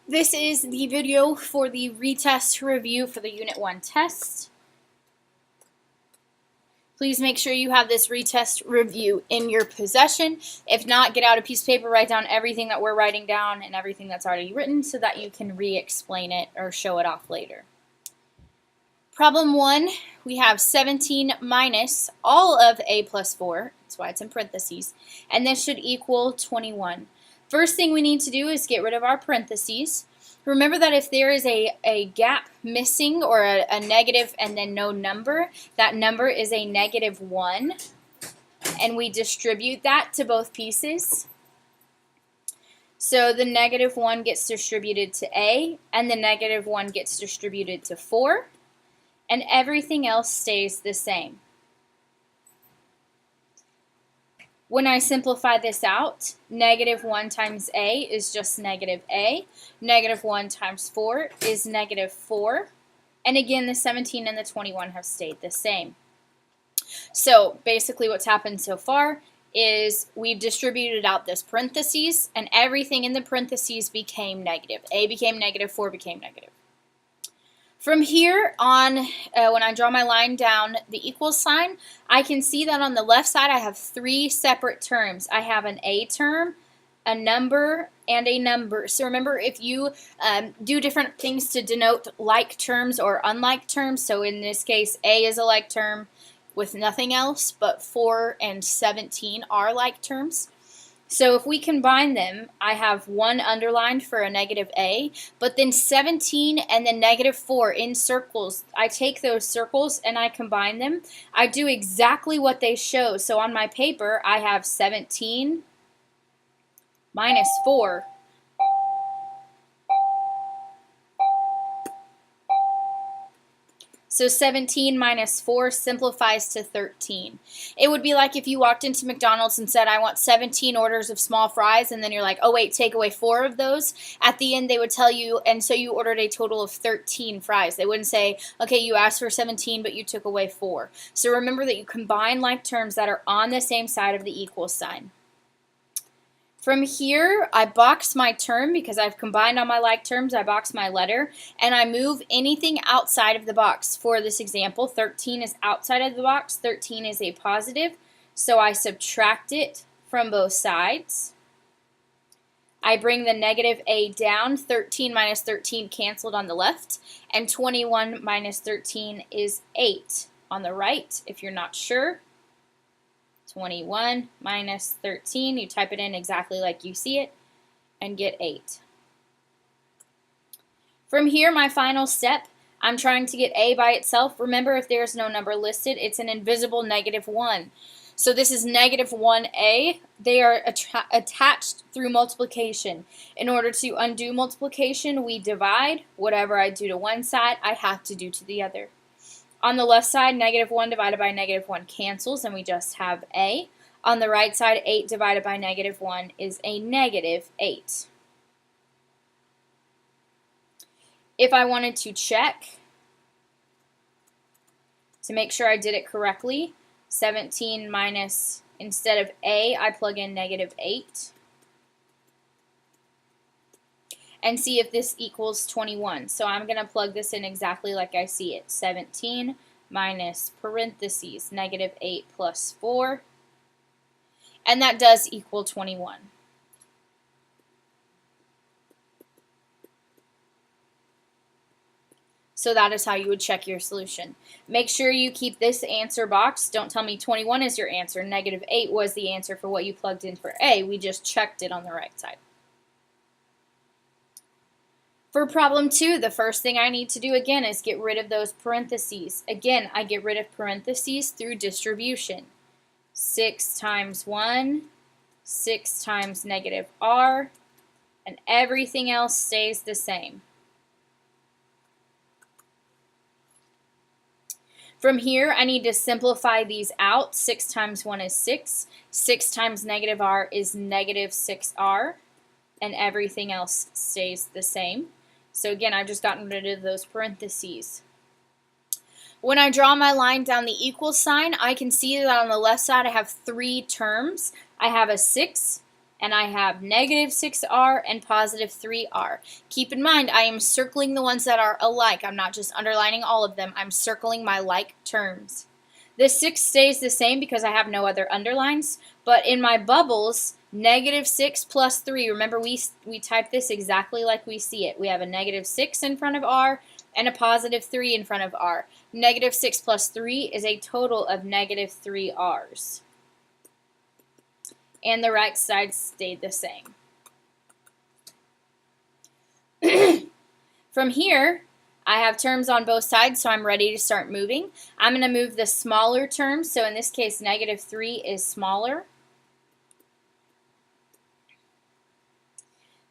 This is the video for the retest review for the Unit 1 test. Please make sure you have this retest review in your possession. If not, get out a piece of paper, write down everything that we're writing down and everything that's already written so that you can re-explain it or show it off later. Problem 1, we have 17 minus all of a plus 4, that's why it's in parentheses, and this should equal 21. First thing we need to do is get rid of our parentheses. Remember that if there is a gap missing or a negative and then no number, that number is a -1, and we distribute that to both pieces. So the -1 gets distributed to A, and the -1 gets distributed to 4, and everything else stays the same. When I simplify this out, -1 times A is just -A. -1 times 4 is -4. And again, the 17 and the 21 have stayed the same. So basically what's happened so far is we've distributed out this parentheses, and everything in the parentheses became negative. A became negative, 4 became negative. From here on, when I draw my line down the equal sign, I can see that on the left side I have 3 separate terms. I have an A term, a number, and a number. So remember, if you do different things to denote like terms or unlike terms, so in this case A is a like term with nothing else, but 4 and 17 are like terms. So if we combine them, I have 1 underlined for a -A, but then 17 and then -4 in circles. I take those circles and I combine them. I do exactly what they show. So on my paper, I have 17 minus 4. So 17 minus 4 simplifies to 13. It would be like if you walked into McDonald's and said, I want 17 orders of small fries, and then you're like, oh wait, take away 4 of those. At the end they would tell you, and so you ordered a total of 13 fries. They wouldn't say, okay, you asked for 17, but you took away 4. So remember that you combine like terms that are on the same side of the equal sign. From here, I box my term because I've combined all my like terms. I box my letter, and I move anything outside of the box. For this example, 13 is outside of the box. 13 is a positive, so I subtract it from both sides. I bring the -A down. 13 minus 13 canceled on the left, and 21 minus 13 is 8 on the right, if you're not sure. 21 minus 13, you type it in exactly like you see it, and get 8. From here, my final step, I'm trying to get A by itself. Remember, if there's no number listed, it's an invisible -1. So this is -1A. They are attached through multiplication. In order to undo multiplication, we divide. Whatever I do to one side, I have to do to the other. On the left side, -1 divided by -1 cancels, and we just have A. On the right side, 8 divided by -1 is a -8. If I wanted to check to make sure I did it correctly, 17 minus, instead of A, I plug in -8. And see if this equals 21. So I'm going to plug this in exactly like I see it. 17 minus parentheses -8 plus 4. And that does equal 21. So that is how you would check your solution. Make sure you keep this answer box. Don't tell me 21 is your answer. -8 was the answer for what you plugged in for A. We just checked it on the right side. For problem 2, the first thing I need to do again is get rid of those parentheses. Again, I get rid of parentheses through distribution. 6 times 1, 6 times -r, and everything else stays the same. From here, I need to simplify these out. 6 times 1 is 6. 6 times -r is -6r, and everything else stays the same. So again, I've just gotten rid of those parentheses. When I draw my line down the equal sign, I can see that on the left side I have 3 terms. I have a 6, and I have negative 6r and positive 3r. Keep in mind, I am circling the ones that are alike. I'm not just underlining all of them. I'm circling my like terms. This 6 stays the same because I have no other underlines, but in my bubbles, negative 6 plus 3, remember we type this exactly like we see it. We have a negative 6 in front of r and a positive 3 in front of r. Negative 6 plus 3 is a total of negative 3r's. And the right side stayed the same. From here, I have terms on both sides, so I'm ready to start moving. I'm going to move the smaller terms, so in this case, negative 3 is smaller.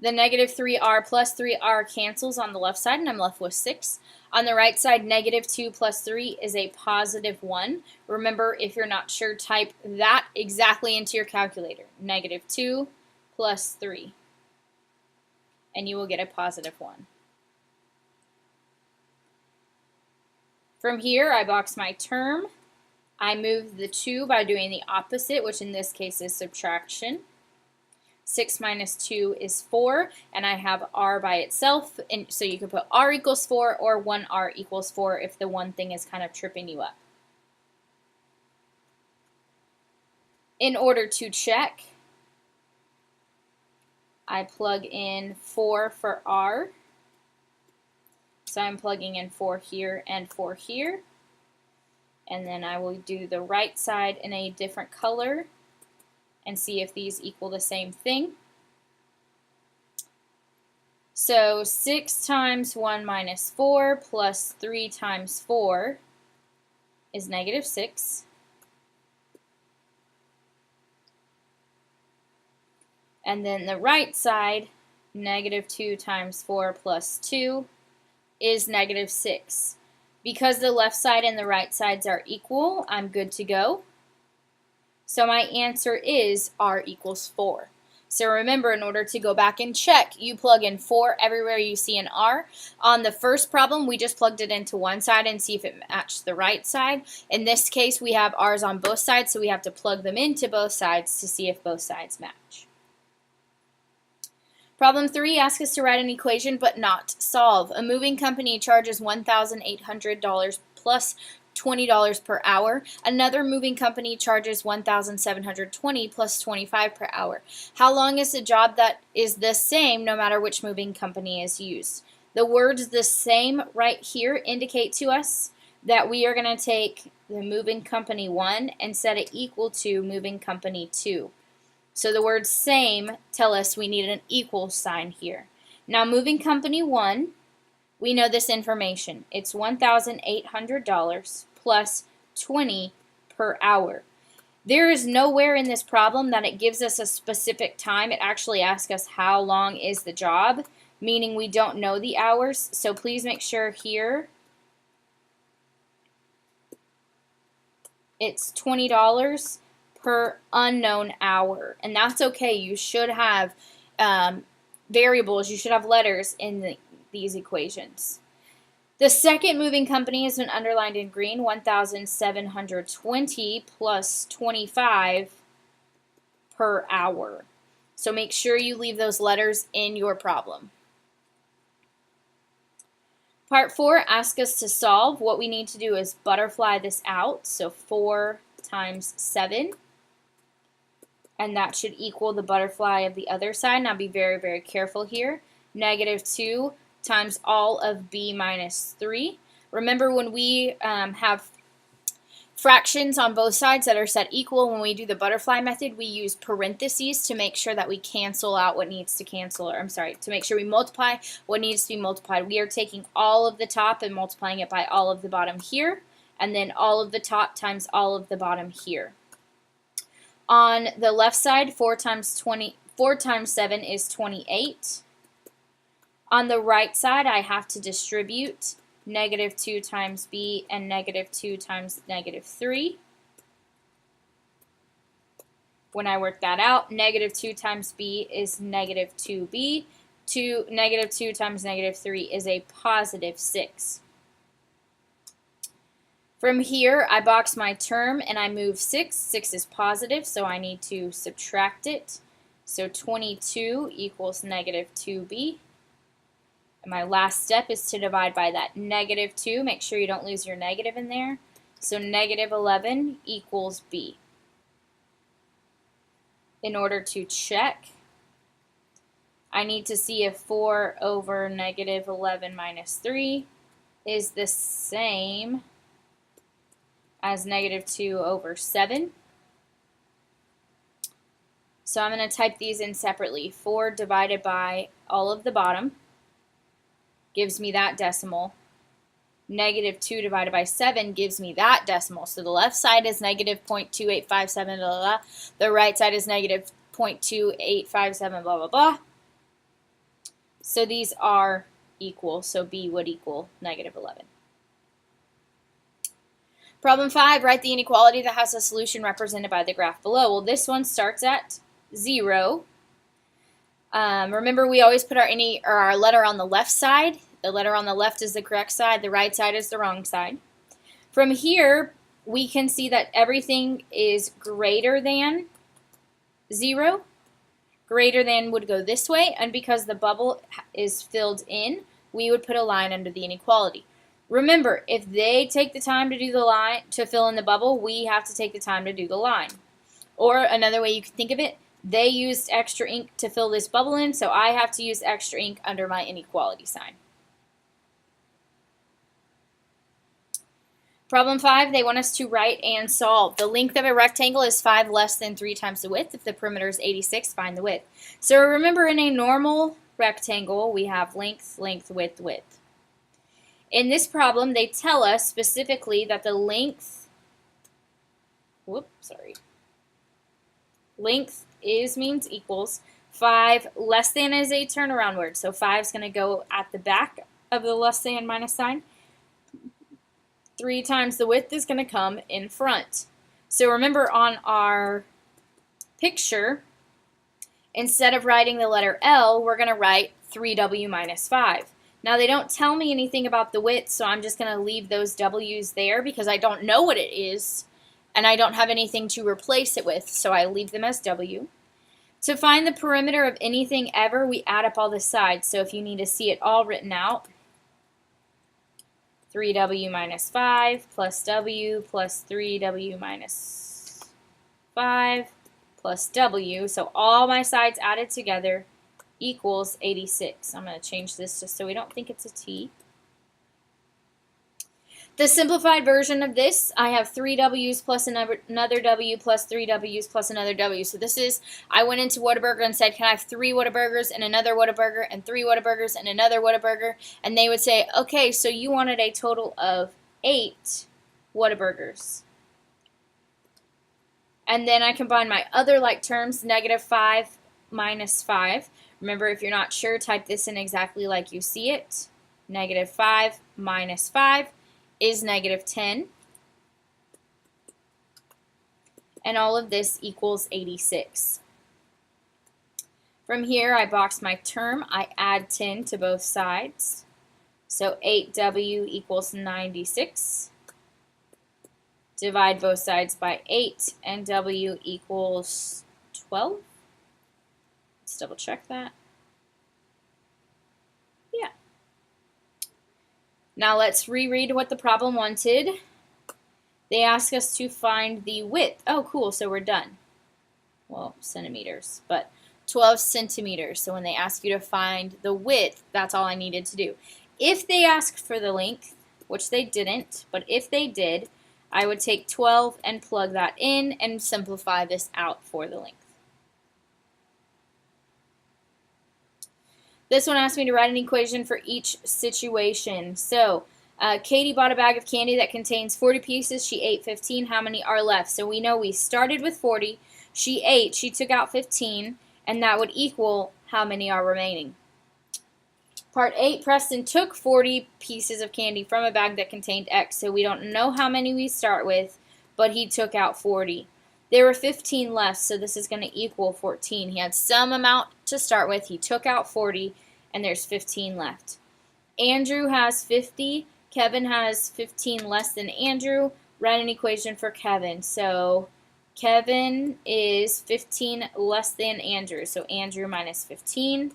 The negative 3r plus 3r cancels on the left side, and I'm left with 6. On the right side, negative 2 plus 3 is a positive 1. Remember, if you're not sure, type that exactly into your calculator. Negative 2 plus 3. And you will get a positive 1. From here, I box my term. I move the 2 by doing the opposite, which in this case is subtraction. 6 minus 2 is 4, and I have r by itself, and so you can put r equals 4 or 1r equals 4 if the one thing is kind of tripping you up. In order to check, I plug in 4 for r, so I'm plugging in 4 here and 4 here, and then I will do the right side in a different color and see if these equal the same thing. So 6 times 1 minus 4 plus 3 times 4 is negative 6. And then the right side, negative 2 times 4 plus 2 is negative 6. Because the left side and the right sides are equal, I'm good to go. So my answer is r equals 4. So remember, in order to go back and check, you plug in 4 everywhere you see an r. On the first problem, we just plugged it into one side and see if it matched the right side. In this case, we have r's on both sides, so we have to plug them into both sides to see if both sides match. Problem 3 asks us to write an equation but not solve. A moving company charges $1,800 plus $20 per hour. Another moving company charges $1,720 plus $25 per hour. How long is the job that is the same no matter which moving company is used? The words "the same" right here indicate to us that we are going to take the moving company 1 and set it equal to moving company 2. So the words "same" tell us we need an equal sign here. Now moving company 1, we know this information. It's $1,800 plus 20 per hour. There is nowhere in this problem that it gives us a specific time. It actually asks us how long is the job, meaning we don't know the hours. So please make sure here it's $20 per unknown hour. And that's okay. You should have variables. You should have letters in these equations. The second moving company has been underlined in green, 1,720 plus 25 per hour. So make sure you leave those letters in your problem. Part 4 asks us to solve. What we need to do is butterfly this out. So 4 times 7. And that should equal the butterfly of the other side. Now be very, very careful here. Negative 2 times all of b minus 3. Remember, when we have fractions on both sides that are set equal, when we do the butterfly method, we use parentheses to make sure that we cancel out what needs to cancel, or I'm sorry, to make sure we multiply what needs to be multiplied. We are taking all of the top and multiplying it by all of the bottom here, and then all of the top times all of the bottom here. On the left side, 4 times 7 is 28. On the right side, I have to distribute negative 2 times b and negative 2 times negative 3. When I work that out, negative 2 times b is negative 2b. Negative 2 times negative 3 is a positive 6. From here, I box my term and I move 6. 6 is positive, so I need to subtract it. So 22 equals negative 2b. And my last step is to divide by that negative 2. Make sure you don't lose your negative in there. So negative 11 equals b. In order to check, I need to see if 4 over negative 11 minus 3 is the same as negative 2 over 7. So I'm going to type these in separately. 4 divided by all of the bottom gives me that decimal. Negative 2 divided by 7 gives me that decimal. So the left side is negative 0.2857, blah, blah, blah. The right side is negative 0.2857, blah, blah, blah. So these are equal, so b would equal negative 11. Problem 5, write the inequality that has a solution represented by the graph below. Well, this one starts at 0. Remember, we always put our letter on the left side. The letter on the left is the correct side. The right side is the wrong side. From here, we can see that everything is greater than 0. Greater than would go this way, and because the bubble is filled in, we would put a line under the inequality. Remember, if they take the time to do the line to fill in the bubble, we have to take the time to do the line. Or another way you can think of it, they used extra ink to fill this bubble in, so I have to use extra ink under my inequality sign. Problem 5, they want us to write and solve. The length of a rectangle is 5 less than 3 times the width. If the perimeter is 86, find the width. So remember, in a normal rectangle, we have length, length, width, width. In this problem, they tell us specifically that the length, length means equals. 5 less than is a turnaround word, so 5 is going to go at the back of the less than minus sign. 3 times the width is going to come in front. So remember, on our picture, instead of writing the letter L, we're going to write 3W minus 5. Now, they don't tell me anything about the width, so I'm just going to leave those W's there because I don't know what it is, and I don't have anything to replace it with, so I leave them as W. To find the perimeter of anything ever, we add up all the sides. So if you need to see it all written out, 3W minus 5 plus W plus 3W minus 5 plus W. So all my sides added together equals 86. I'm going to change this just so we don't think it's a T. The simplified version of this, I have 3 W's plus another W plus 3 W's plus another W. So this is, I went into Whataburger and said, can I have 3 Whataburgers and another Whataburger and 3 Whataburgers and another Whataburger? And they would say, okay, so you wanted a total of 8 Whataburgers. And then I combine my other like terms, negative 5 minus 5. Remember, if you're not sure, type this in exactly like you see it. Negative 5 minus 5 is negative 10. And all of this equals 86. From here, I box my term. I add 10 to both sides. So 8W equals 96. Divide both sides by 8, and W equals 12. Let's double check that. Yeah. Now let's reread what the problem wanted. They ask us to find the width. Oh, cool, so we're done. Well, centimeters, but 12 centimeters. So when they ask you to find the width, that's all I needed to do. If they asked for the length, which they didn't, but if they did, I would take 12 and plug that in and simplify this out for the length. This one asked me to write an equation for each situation. So Katie bought a bag of candy that contains 40 pieces. She ate 15. How many are left? So we know we started with 40. She ate. She took out 15. And that would equal how many are remaining. Part 8, Preston took 40 pieces of candy from a bag that contained X. So we don't know how many we start with, but he took out 40. There were 15 left, so this is going to equal 14. He had some amount to start with. He took out 40, and there's 15 left. Andrew has 50. Kevin has 15 less than Andrew. Write an equation for Kevin. So Kevin is 15 less than Andrew, so Andrew minus 15.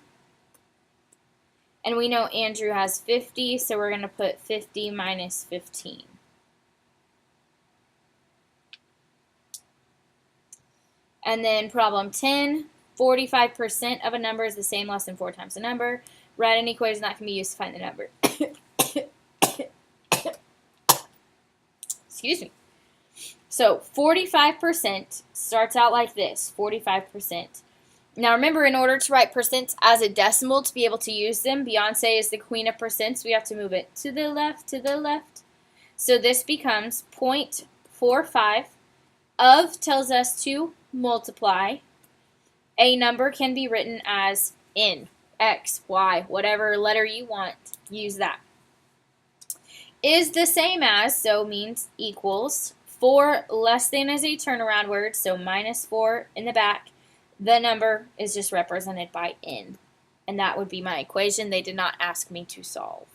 And we know Andrew has 50, so we're going to put 50 minus 15. And then problem 10, 45% of a number is the same less than 4 times the number. Write an equation that can be used to find the number. Excuse me. So 45% starts out like this, 45%. Now remember, in order to write percents as a decimal to be able to use them, Beyonce is the queen of percents. We have to move it to the left, to the left. So this becomes 0.45. Of tells us to multiply. A number can be written as N, X, Y, whatever letter you want, use that. Is the same as, so means equals. 4 less than is a turnaround word, so minus 4 in the back. The number is just represented by N. And that would be my equation. They did not ask me to solve.